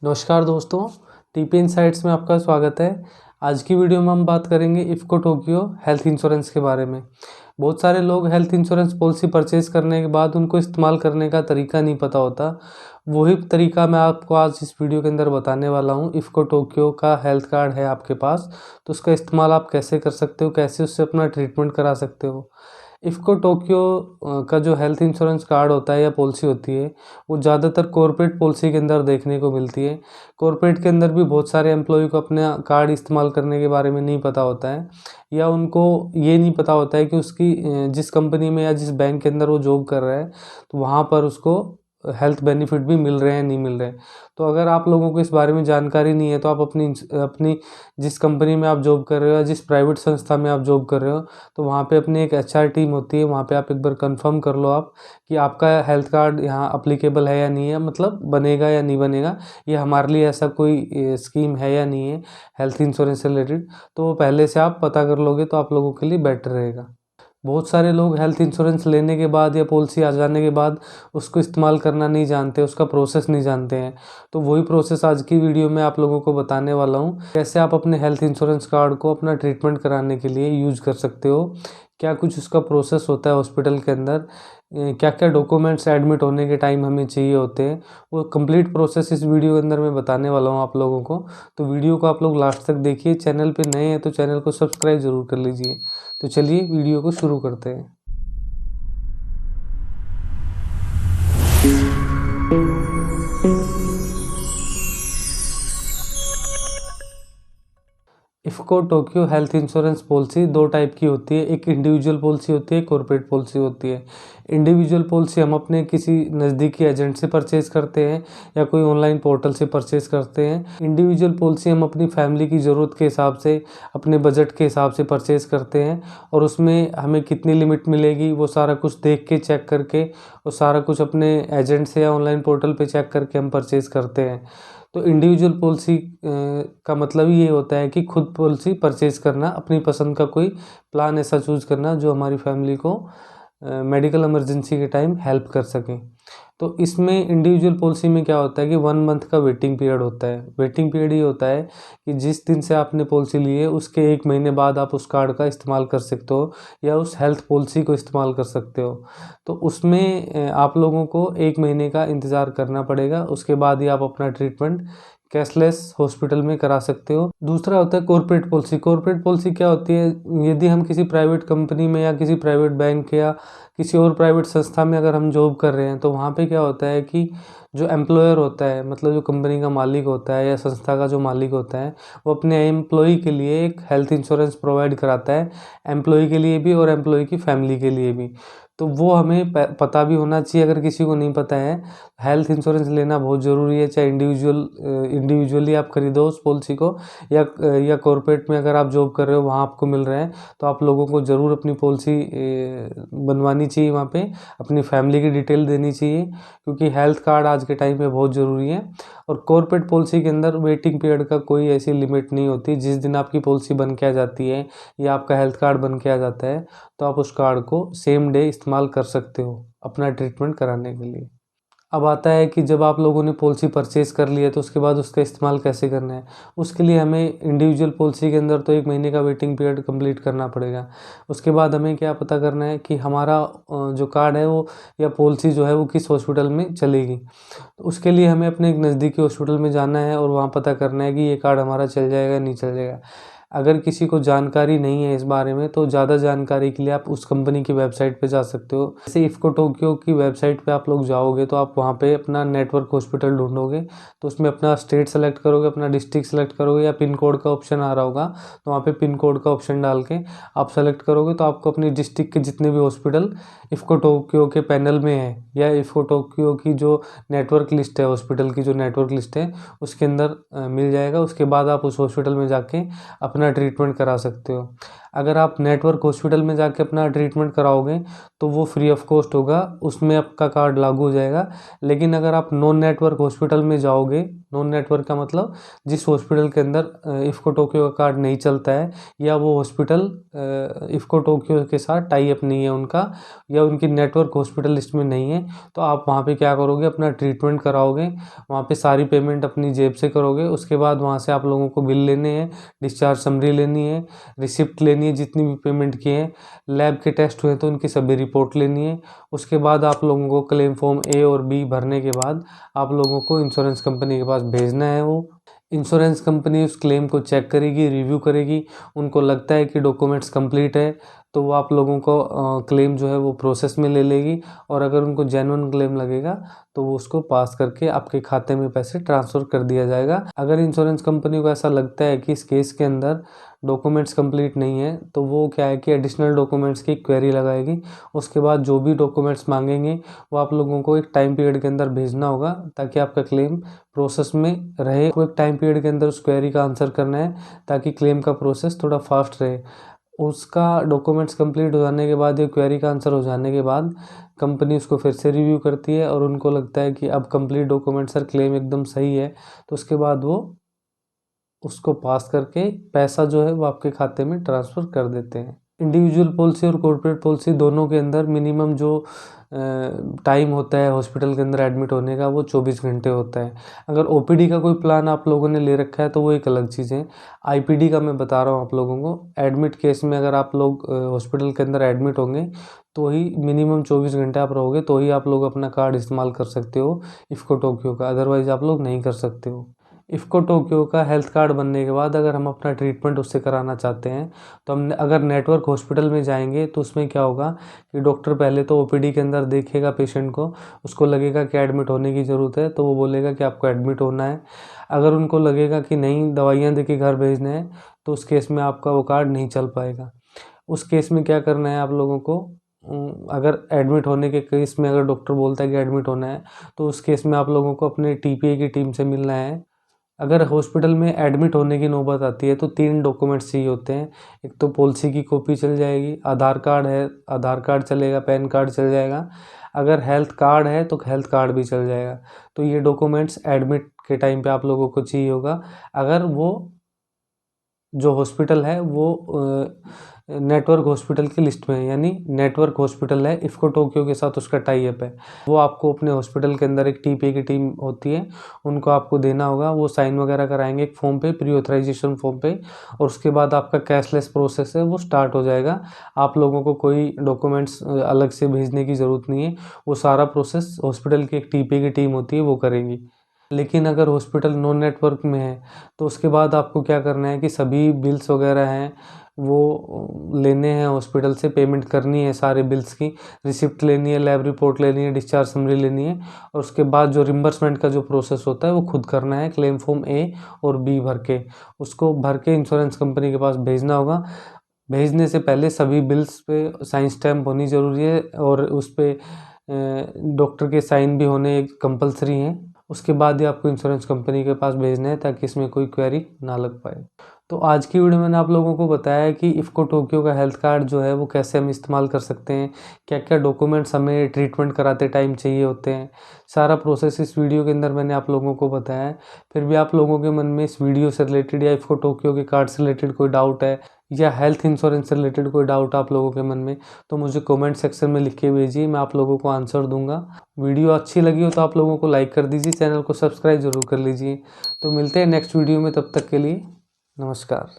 नमस्कार दोस्तों, TP insights में आपका स्वागत है। आज की वीडियो में हम बात करेंगे इफ़को टोक्यो हेल्थ इंश्योरेंस के बारे में। बहुत सारे लोग हेल्थ इंश्योरेंस पॉलिसी परचेज़ करने के बाद उनको इस्तेमाल करने का तरीका नहीं पता होता। वही तरीका मैं आपको आज इस वीडियो के अंदर बताने वाला हूँ। इफ़को टोक्यो का हेल्थ कार्ड है आपके पास, तो उसका इस्तेमाल आप कैसे कर सकते हो, कैसे उससे अपना ट्रीटमेंट करा सकते हो। इफ़को टोक्यो का जो हेल्थ इंश्योरेंस कार्ड होता है या पॉलिसी होती है, वो ज़्यादातर कॉर्पोरेट पॉलिसी के अंदर देखने को मिलती है। कॉर्पोरेट के अंदर भी बहुत सारे एम्प्लॉय को अपना कार्ड इस्तेमाल करने के बारे में नहीं पता होता है, या उनको ये नहीं पता होता है कि उसकी जिस कंपनी में या जिस बैंक के अंदर वो जॉब कर रहा है, तो वहाँ पर उसको हेल्थ बेनिफिट भी मिल रहे हैं, नहीं मिल रहे हैं। तो अगर आप लोगों को इस बारे में जानकारी नहीं है, तो आप अपनी जिस कंपनी में आप जॉब कर रहे हो या जिस प्राइवेट संस्था में आप जॉब कर रहे हो, तो वहाँ पे अपनी एक एचआर टीम होती है, वहाँ पे आप एक बार कंफर्म कर लो आप कि आपका हेल्थ कार्ड यहाँ अप्लीकेबल है या नहीं है, मतलब बनेगा या नहीं बनेगा, ये हमारे लिए ऐसा कोई स्कीम है या नहीं है हेल्थ इंश्योरेंस से रिलेटेड। तो वो पहले से आप पता कर लोगे तो आप लोगों के लिए बेटर रहेगा। बहुत सारे लोग हेल्थ इंश्योरेंस लेने के बाद या पॉलिसी आ जाने के बाद उसको इस्तेमाल करना नहीं जानते, उसका प्रोसेस नहीं जानते हैं। तो वही प्रोसेस आज की वीडियो में आप लोगों को बताने वाला हूँ, कैसे आप अपने हेल्थ इंश्योरेंस कार्ड को अपना ट्रीटमेंट कराने के लिए यूज कर सकते हो, क्या कुछ उसका प्रोसेस होता है हॉस्पिटल के अंदर, क्या क्या डॉक्यूमेंट्स एडमिट होने के टाइम हमें चाहिए होते हैं। वो कंप्लीट प्रोसेस इस वीडियो के अंदर मैं बताने वाला हूँ आप लोगों को। तो वीडियो को आप लोग लास्ट तक देखिए। चैनल पे नए हैं तो चैनल को सब्सक्राइब ज़रूर कर लीजिए। तो चलिए वीडियो को शुरू करते हैं। IFFCO Tokyo health insurance policy दो टाइप की होती है, एक इंडिविजुअल पॉलिसी होती है, कॉर्पोरेट पॉलिसी होती है। इंडिविजुअल पॉलिसी हम अपने किसी नज़दीकी एजेंट से परचेज़ करते हैं या कोई ऑनलाइन पोर्टल से परचेज़ करते हैं। इंडिविजुअल पॉलिसी हम अपनी फैमिली की ज़रूरत के हिसाब से, अपने बजट के हिसाब से परचेज़ करते हैं, और उसमें हमें कितनी लिमिट मिलेगी वो सारा कुछ देख के, चेक करके, और सारा कुछ अपने एजेंट से या ऑनलाइन पोर्टल पे चेक करके हम परचेज़ करते हैं। तो इंडिविजुअल पॉलिसी का मतलब ही ये होता है कि खुद पॉलिसी परचेज़ करना, अपनी पसंद का कोई प्लान ऐसा चूज़ करना जो हमारी फैमिली को मेडिकल इमरजेंसी के टाइम हेल्प कर सके। तो इसमें इंडिविजुअल पॉलिसी में क्या होता है कि 1 मंथ का वेटिंग पीरियड होता है। वेटिंग पीरियड ये होता है कि जिस दिन से आपने पॉलिसी ली है उसके 1 महीने बाद आप उस कार्ड का इस्तेमाल कर सकते हो या उस हेल्थ पॉलिसी को इस्तेमाल कर सकते हो। तो उसमें आप लोगों को 1 महीने का इंतज़ार करना पड़ेगा, उसके बाद ही आप अपना ट्रीटमेंट कैशलेस हॉस्पिटल में करा सकते हो। दूसरा होता है कॉर्पोरेट पॉलिसी। कॉर्पोरेट पॉलिसी क्या होती है, यदि हम किसी प्राइवेट कंपनी में या किसी प्राइवेट बैंक या किसी और प्राइवेट संस्था में अगर हम जॉब कर रहे हैं, तो वहाँ पे क्या होता है कि जो एम्प्लॉयर होता है, मतलब जो कंपनी का मालिक होता है या संस्था का जो मालिक होता है, वो अपने एम्प्लॉय के लिए एक हेल्थ इंश्योरेंस प्रोवाइड कराता है, एम्प्लॉय के लिए भी और एम्प्लॉय की फैमिली के लिए भी। तो वो हमें पता भी होना चाहिए। अगर किसी को नहीं पता है, हेल्थ इंश्योरेंस लेना बहुत ज़रूरी है, चाहे इंडिविजुअली आप खरीदो उस पॉलिसी को, या कॉर्पोरेट में अगर आप जॉब कर रहे हो वहाँ आपको मिल रहा है, तो आप लोगों को ज़रूर अपनी पॉलिसी बनवानी चाहिए, वहाँ पे अपनी फैमिली की डिटेल देनी चाहिए, क्योंकि हेल्थ कार्ड आज के टाइम में बहुत ज़रूरी है। और कॉर्पोरेट पॉलिसी के अंदर वेटिंग पीरियड का कोई ऐसी लिमिट नहीं होती। जिस दिन आपकी पॉलिसी बन के आ जाती है या आपका हेल्थ कार्ड बन के आ जाता है, तो आप उस कार्ड को सेम डे इस्तेमाल कर सकते हो अपना ट्रीटमेंट कराने के लिए। अब आता है कि जब आप लोगों ने पॉलिसी परचेज़ कर ली है, तो उसके बाद उसका इस्तेमाल कैसे करना है। उसके लिए हमें इंडिविजुअल पॉलिसी के अंदर तो 1 महीने का वेटिंग पीरियड कंप्लीट करना पड़ेगा। उसके बाद हमें क्या पता करना है कि हमारा जो कार्ड है वो या पॉलिसी जो है वो किस हॉस्पिटल में चलेगी। तो उसके लिए हमें अपने एक नज़दीकी हॉस्पिटल में जाना है और वहाँ पता करना है कि ये कार्ड हमारा चल जाएगा, नहीं चल जाएगा। अगर किसी को जानकारी नहीं है इस बारे में, तो ज़्यादा जानकारी के लिए आप उस कंपनी की वेबसाइट पे जा सकते हो। जैसे इफ़को टोक्यो की वेबसाइट पे आप लोग जाओगे, तो आप वहाँ पे अपना नेटवर्क हॉस्पिटल ढूंढोगे, तो उसमें अपना स्टेट सेलेक्ट करोगे, अपना डिस्ट्रिक्ट सेलेक्ट करोगे, या पिन कोड का ऑप्शन आ रहा होगा, तो वहाँ पे पिन कोड का ऑप्शन डाल के आप सेलेक्ट करोगे, तो आपको अपनी डिस्ट्रिक्ट के जितने भी हॉस्पिटल इफ़को टोक्यो के पैनल में है, या इफ़को टोक्यो की जो नेटवर्क लिस्ट है, हॉस्पिटल की जो नेटवर्क लिस्ट है, उसके अंदर मिल जाएगा। उसके बाद आप उस हॉस्पिटल में जाके अपना ट्रीटमेंट करा सकते हो। अगर आप नेटवर्क हॉस्पिटल में जाके अपना ट्रीटमेंट कराओगे, तो वो फ्री ऑफ कॉस्ट होगा, उसमें आपका कार्ड लागू हो जाएगा। लेकिन अगर आप नॉन नेटवर्क हॉस्पिटल में जाओगे, नॉन नेटवर्क का मतलब जिस हॉस्पिटल के अंदर इफ़को टोक्यो का कार्ड नहीं चलता है, या वो हॉस्पिटल इफ़को टोक्यो के साथ टाई अप नहीं है उनका, या उनकी नेटवर्क हॉस्पिटल लिस्ट में नहीं है, तो आप वहाँ पे क्या करोगे, अपना ट्रीटमेंट कराओगे, वहाँ पे सारी पेमेंट अपनी जेब से करोगे। उसके बाद वहाँ से आप लोगों को बिल लेने हैं, डिस्चार्ज समरी लेनी है, रिसिप्ट लेनी है जितनी भी पेमेंट की है, लैब के टेस्ट हुए तो उनकी सभी रिपोर्ट लेनी है। उसके बाद आप लोगों को क्लेम फॉर्म ए और बी भरने के बाद आप लोगों को इंश्योरेंस कंपनी के पास भेजना है। वो इंश्योरेंस कंपनी उस क्लेम को चेक करेगी, रिव्यू करेगी, उनको लगता है कि डॉक्यूमेंट्स कंप्लीट है तो वो आप लोगों को क्लेम जो है वो प्रोसेस में ले लेगी, और अगर उनको जेन्युइन क्लेम लगेगा तो वो उसको पास करके आपके खाते में पैसे ट्रांसफ़र कर दिया जाएगा। अगर इंश्योरेंस कंपनी को ऐसा लगता है कि इस केस के अंदर डॉक्यूमेंट्स कंप्लीट नहीं है, तो वो क्या है कि एडिशनल डॉक्यूमेंट्स की क्वेरी लगाएगी। उसके बाद जो भी डॉक्यूमेंट्स मांगेंगे वो आप लोगों को एक टाइम पीरियड के अंदर भेजना होगा, ताकि आपका क्लेम प्रोसेस में रहे। वो एक टाइम पीरियड के अंदर उस क्वेरी का आंसर करना है, ताकि क्लेम का प्रोसेस थोड़ा फास्ट रहे। उसका डॉक्यूमेंट्स कंप्लीट हो जाने के बाद, ये क्वेरी का आंसर हो जाने के बाद, कंपनी उसको फिर से रिव्यू करती है और उनको लगता है कि अब कंप्लीट डॉक्यूमेंट सर, क्लेम एकदम सही है, तो उसके बाद वो उसको पास करके पैसा जो है वो आपके खाते में ट्रांसफ़र कर देते हैं। इंडिविजुअल पॉलिसी और कॉर्पोरेट पॉलिसी दोनों के अंदर मिनिमम जो टाइम होता है हॉस्पिटल के अंदर एडमिट होने का, वो 24 घंटे होता है। अगर ओपीडी का कोई प्लान आप लोगों ने ले रखा है तो वो एक अलग चीज़ है। आईपीडी का मैं बता रहा हूँ आप लोगों को। एडमिट केस में अगर आप लोग हॉस्पिटल के अंदर एडमिट होंगे तो ही मिनिमम 24 घंटे आप रहोगे, तो ही आप लोग अपना कार्ड इस्तेमाल कर सकते हो इफ़को टोक्यो का, अदरवाइज़ आप लोग नहीं कर सकते हो। इफ़को टोक्यो का हेल्थ कार्ड बनने के बाद अगर हम अपना ट्रीटमेंट उससे कराना चाहते हैं, तो हम अगर नेटवर्क हॉस्पिटल में जाएंगे तो उसमें क्या होगा कि डॉक्टर पहले तो ओपीडी के अंदर देखेगा पेशेंट को, उसको लगेगा कि एडमिट होने की ज़रूरत है तो वो बोलेगा कि आपको एडमिट होना है। अगर उनको लगेगा कि नहीं, दवाइयाँ दे के घर भेजना है, तो उस केस में आपका वो कार्ड नहीं चल पाएगा। उस केस में क्या करना है आप लोगों को, अगर एडमिट होने के केस में अगर डॉक्टर बोलता है कि एडमिट होना है, तो उस केस में आप लोगों को अपने टीपीए की टीम से मिलना है। अगर हॉस्पिटल में एडमिट होने की नौबत आती है तो 3 डॉक्यूमेंट्स चाहिए होते हैं। एक तो पॉलिसी की कॉपी चल जाएगी, आधार कार्ड है, आधार कार्ड चलेगा, पैन कार्ड चल जाएगा। अगर हेल्थ कार्ड है तो हेल्थ कार्ड भी चल जाएगा। तो ये डॉक्यूमेंट्स एडमिट के टाइम पे आप लोगों को चाहिए होगा। अगर वो जो हॉस्पिटल है वो नेटवर्क हॉस्पिटल की लिस्ट में है, यानी नेटवर्क हॉस्पिटल है, इफ़को टोक्यो के साथ उसका टाई अप है, वो आपको अपने हॉस्पिटल के अंदर एक टीपीए की टीम होती है, उनको आपको देना होगा। वो साइन वगैरह कराएंगे एक फॉर्म पे, प्री ऑथराइजेशन फॉर्म पे, और उसके बाद आपका कैशलेस प्रोसेस है वो स्टार्ट हो जाएगा। आप लोगों को कोई डॉक्यूमेंट्स अलग से भेजने की ज़रूरत नहीं है, वो सारा प्रोसेस हॉस्पिटल की एक टीपीए की टीम होती है वो करेगी। लेकिन अगर हॉस्पिटल नॉन नेटवर्क में है तो उसके बाद आपको क्या करना है कि सभी बिल्स वगैरह हैं वो लेने हैं हॉस्पिटल से, पेमेंट करनी है सारे बिल्स की, रिसिप्ट लेनी है, लैब रिपोर्ट लेनी है, डिस्चार्ज समरी लेनी है, और उसके बाद जो रिम्बर्समेंट का जो प्रोसेस होता है वो खुद करना है। क्लेम फॉर्म ए और बी भर के, उसको भर के इंश्योरेंस कंपनी के पास भेजना होगा। भेजने से पहले सभी बिल्स पे साइन स्टैम्प होनी ज़रूरी है, और उस पर डॉक्टर के साइन भी होने कंपलसरी हैं। उसके बाद ही आपको इंश्योरेंस कंपनी के पास भेजना है, ताकि इसमें कोई क्वेरी ना लग पाए। तो आज की वीडियो में मैंने आप लोगों को बताया है कि इफ़को टोक्यो का हेल्थ कार्ड जो है वो कैसे हम इस्तेमाल कर सकते हैं, क्या क्या डॉक्यूमेंट्स हमें ट्रीटमेंट कराते टाइम चाहिए होते हैं, सारा प्रोसेस इस वीडियो के अंदर मैंने आप लोगों को बताया है। फिर भी आप लोगों के मन में इस वीडियो से रिलेटेड या इफ़को टोक्यो के कार्ड से रिलेटेड कोई डाउट है, या हेल्थ इंश्योरेंस से रिलेटेड कोई डाउट आप लोगों के मन में, तो मुझे कमेंट सेक्शन में लिख के भेजिए, मैं आप लोगों को आंसर दूंगा। वीडियो अच्छी लगी हो तो आप लोगों को लाइक कर दीजिए, चैनल को सब्सक्राइब जरूर कर लीजिए। तो मिलते हैं नेक्स्ट वीडियो में, तब तक के लिए नमस्कार।